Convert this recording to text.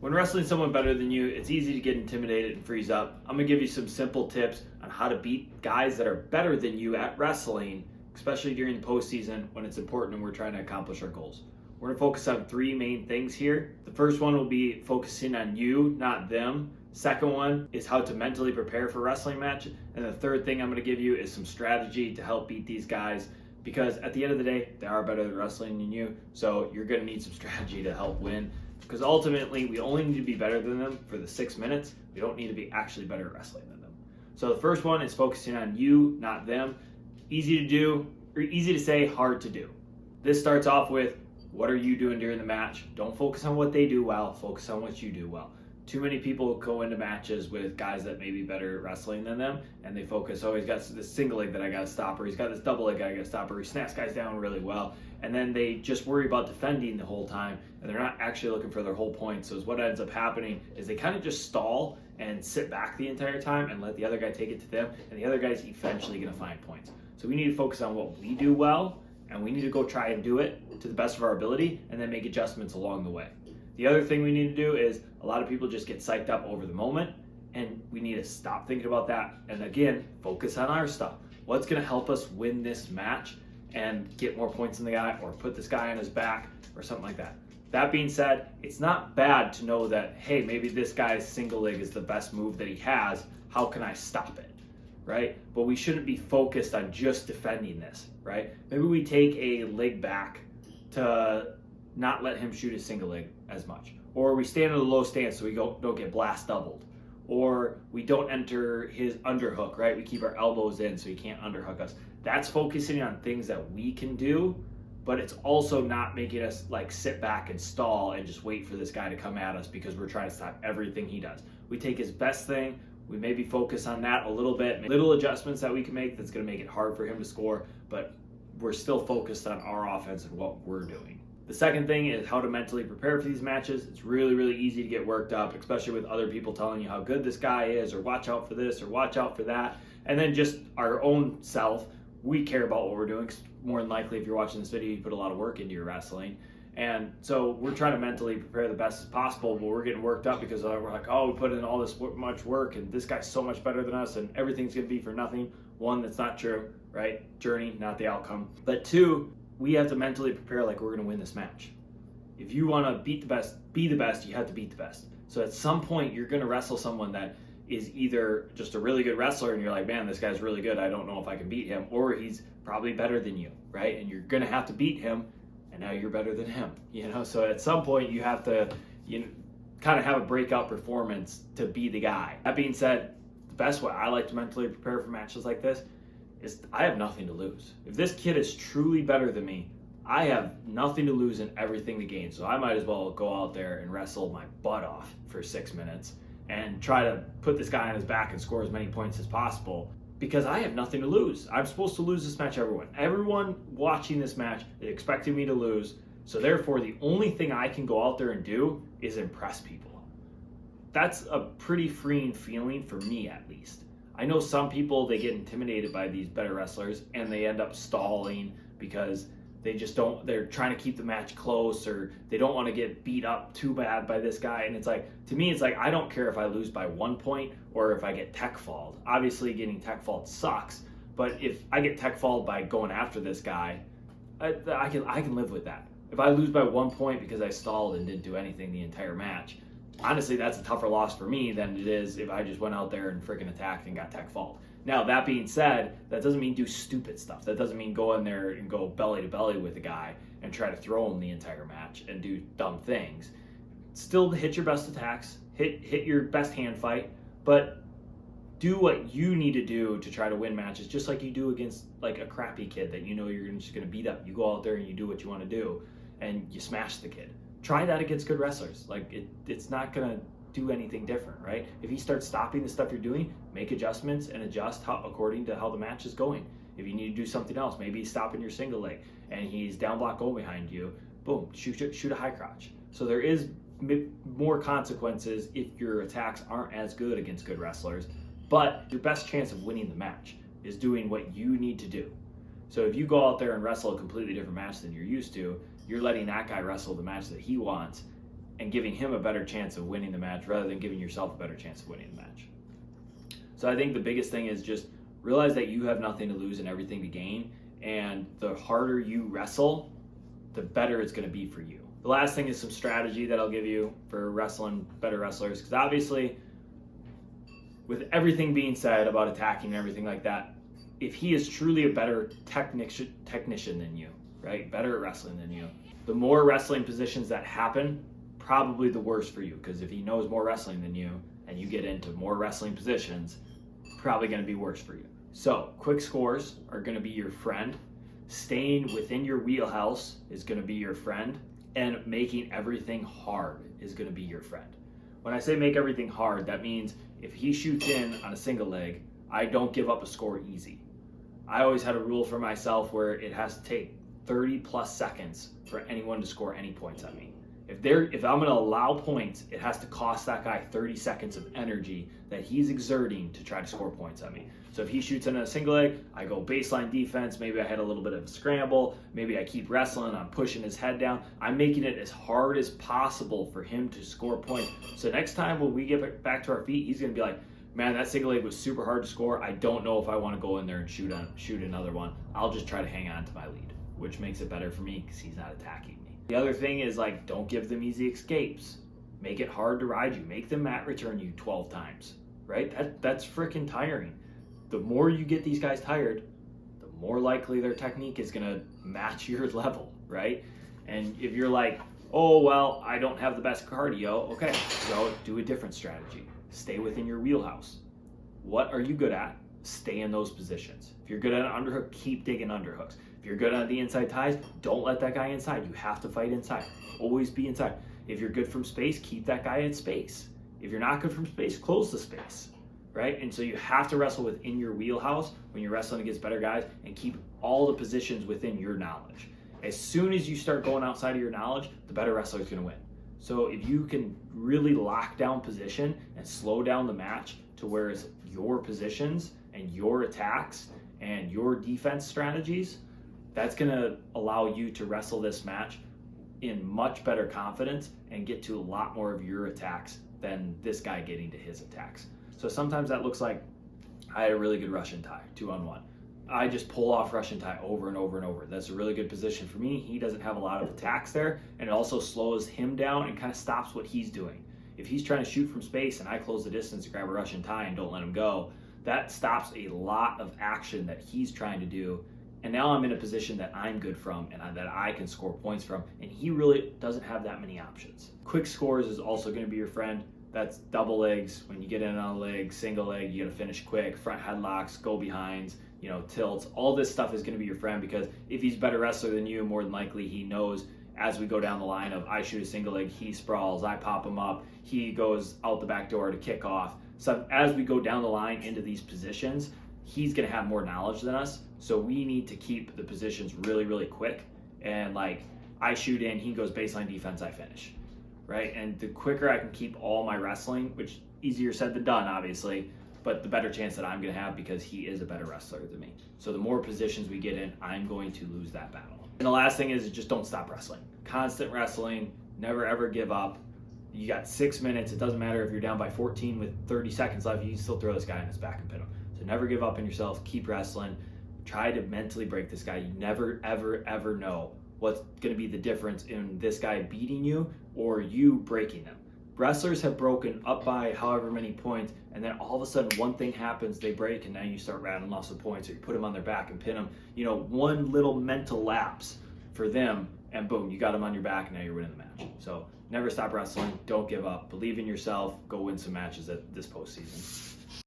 When wrestling someone better than you, it's easy to get intimidated and freeze up. I'm going to give you some simple tips on how to beat guys that are better than you at wrestling, especially during the postseason when it's important and we're trying to accomplish our goals. We're going to focus on three main things here. The first one will be focusing on you, not them. Second one is how to mentally prepare for a wrestling match. And the third thing I'm going to give you is some strategy to help beat these guys, because at the end of the day, they are better at wrestling than you. So you're going to need some strategy to help win. Because ultimately, we only need to be better than them for the 6 minutes. We don't need to be actually better at wrestling than them. So the first one is focusing on you, not them. Easy to do, or easy to say, hard to do. This starts off with, what are you doing during the match? Don't focus on what they do well, focus on what you do well. Too many people go into matches with guys that may be better at wrestling than them, and they focus, oh, he's got this single leg that I got to stop, or he's got this double leg I got to stop, or he snaps guys down really well, and then they just worry about defending the whole time, and they're not actually looking for their whole point. So what ends up happening is they kind of just stall and sit back the entire time and let the other guy take it to them, and the other guy's eventually going to find points. So we need to focus on what we do well, and we need to go try and do it to the best of our ability, and then make adjustments along the way. The other thing we need to do is, a lot of people just get psyched up over the moment, and we need to stop thinking about that. And again, focus on our stuff. What's going to help us win this match and get more points in the guy, or put this guy on his back, or something like that. That being said, it's not bad to know that, hey, maybe this guy's single leg is the best move that he has. How can I stop it? Right? But we shouldn't be focused on just defending this, right? Maybe we take a leg back to not let him shoot his single leg as much. Or we stand in a low stance so we don't get blast doubled. Or we don't enter his underhook, right? We keep our elbows in so he can't underhook us. That's focusing on things that we can do, but it's also not making us like sit back and stall and just wait for this guy to come at us because we're trying to stop everything he does. We take his best thing, we maybe focus on that a little bit, little adjustments that we can make that's going to make it hard for him to score, but we're still focused on our offense and what we're doing. The second thing is how to mentally prepare for these matches. It's really, really easy to get worked up, especially with other people telling you how good this guy is, or watch out for this, or watch out for that. And then just our own self, we care about what we're doing. More than likely, if you're watching this video, you put a lot of work into your wrestling. And so we're trying to mentally prepare the best as possible, but we're getting worked up because we're like, oh, we put in all this much work, and this guy's so much better than us, and everything's going to be for nothing. One, that's not true, right? Journey, not the outcome. But two, we have to mentally prepare like we're going to win this match. If you want to beat the best, be the best, you have to beat the best. So at some point, you're going to wrestle someone that is either just a really good wrestler and you're like, man, this guy's really good, I don't know if I can beat him, or he's probably better than you, right? And you're going to have to beat him, and now you're better than him, So at some point, you have to, kind of have a breakout performance to be the guy. That being said, the best way I like to mentally prepare for matches like this is I have nothing to lose. If this kid is truly better than me, I have nothing to lose and everything to gain. So I might as well go out there and wrestle my butt off for 6 minutes and try to put this guy on his back and score as many points as possible, because I have nothing to lose. I'm supposed to lose this match, everyone. Everyone watching this match is expecting me to lose. So therefore, the only thing I can go out there and do is impress people. That's a pretty freeing feeling for me, at least. I know some people, they get intimidated by these better wrestlers and they end up stalling because they're trying to keep the match close, or they don't want to get beat up too bad by this guy. And it's like, to me, it's like, I don't care if I lose by 1 point or if I get tech falled. Obviously getting tech falled sucks, but if I get tech falled by going after this guy, I can live with that. If I lose by 1 point because I stalled and didn't do anything the entire match, honestly, that's a tougher loss for me than it is if I just went out there and freaking attacked and got tech fault. Now, that being said, that doesn't mean do stupid stuff. That doesn't mean go in there and go belly to belly with a guy and try to throw him the entire match and do dumb things. Still hit your best attacks, hit your best hand fight, but do what you need to do to try to win matches, just like you do against like a crappy kid that you're just going to beat up. You go out there and you do what you want to do, and you smash the kid. Try that against good wrestlers. Like it's not going to do anything different, right? If he starts stopping the stuff you're doing, make adjustments and adjust according to how the match is going. If you need to do something else, maybe he's stopping your single leg and he's down block go behind you, boom, shoot a high crotch. So there is more consequences if your attacks aren't as good against good wrestlers, but your best chance of winning the match is doing what you need to do. So if you go out there and wrestle a completely different match than you're used to, you're letting that guy wrestle the match that he wants, and giving him a better chance of winning the match rather than giving yourself a better chance of winning the match. So I think the biggest thing is just realize that you have nothing to lose and everything to gain, and the harder you wrestle, the better it's going to be for you. The last thing is some strategy that I'll give you for wrestling better wrestlers, because obviously with everything being said about attacking and everything like that, if he is truly a better technician than you, right, better at wrestling than you, the more wrestling positions that happen, probably the worse for you, because if he knows more wrestling than you and you get into more wrestling positions, probably going to be worse for you. So quick scores are going to be your friend. Staying within your wheelhouse is going to be your friend, and making everything hard is going to be your friend. When I say make everything hard, that means if he shoots in on a single leg, I don't give up a score easy. I always had a rule for myself where it has to take 30 plus seconds for anyone to score any points on me. If I'm going to allow points, it has to cost that guy 30 seconds of energy that he's exerting to try to score points on me. So if he shoots in a single leg, I go baseline defense, maybe I hit a little bit of a scramble, maybe I keep wrestling, I'm pushing his head down. I'm making it as hard as possible for him to score points. So next time when we get back to our feet, he's going to be like, man, that single leg was super hard to score. I don't know if I want to go in there and shoot another one. I'll just try to hang on to my lead, which makes it better for me because he's not attacking me. The other thing is, like, don't give them easy escapes. Make it hard to ride you. Make them mat return you 12 times, right? That's freaking tiring. The more you get these guys tired, the more likely their technique is going to match your level, right? And if you're like, oh, well, I don't have the best cardio, okay, so do a different strategy. Stay within your wheelhouse. What are you good at? Stay in those positions. If you're good at an underhook, keep digging underhooks. If you're good at the inside ties, don't let that guy inside. You have to fight inside. Always be inside. If you're good from space, keep that guy in space. If you're not good from space, close the space, right? And so you have to wrestle within your wheelhouse when you're wrestling against better guys, and keep all the positions within your knowledge. As soon as you start going outside of your knowledge, the better wrestler is going to win. So if you can really lock down position and slow down the match to where it's your positions and your attacks and your defense strategies, that's going to allow you to wrestle this match in much better confidence and get to a lot more of your attacks than this guy getting to his attacks. So sometimes that looks like I had a really good Russian tie, 2-on-1. I just pull off Russian tie over and over and over. That's a really good position for me. He doesn't have a lot of attacks there, and it also slows him down and kind of stops what he's doing. If he's trying to shoot from space and I close the distance to grab a Russian tie and don't let him go, that stops a lot of action that he's trying to do. And now I'm in a position that I'm good from and that I can score points from, and he really doesn't have that many options. Quick scores is also going to be your friend. That's double legs. When you get in on a leg, single leg, you got to finish quick, front headlocks, go behinds, tilts. All this stuff is going to be your friend, because if he's a better wrestler than you, more than likely he knows as we go down the line of I shoot a single leg, he sprawls, I pop him up, he goes out the back door to kick off. So as we go down the line into these positions, he's going to have more knowledge than us. So we need to keep the positions really, really quick. And like I shoot in, he goes baseline defense, I finish. Right? And the quicker I can keep all my wrestling, which easier said than done, obviously, but the better chance that I'm going to have, because he is a better wrestler than me. So the more positions we get in, I'm going to lose that battle. And the last thing is just don't stop wrestling. Constant wrestling, never ever give up. You got 6 minutes. It doesn't matter if you're down by 14 with 30 seconds left, you can still throw this guy in his back and pin him. So never give up on yourself. Keep wrestling. Try to mentally break this guy. You never, ever, ever know what's going to be the difference in this guy beating you or you breaking them. Wrestlers have broken up by however many points, and then all of a sudden one thing happens, they break, and now you start rattling off some points, or you put them on their back and pin them. One little mental lapse for them, and boom, you got them on your back, and now you're winning the match. So never stop wrestling. Don't give up. Believe in yourself. Go win some matches at this postseason.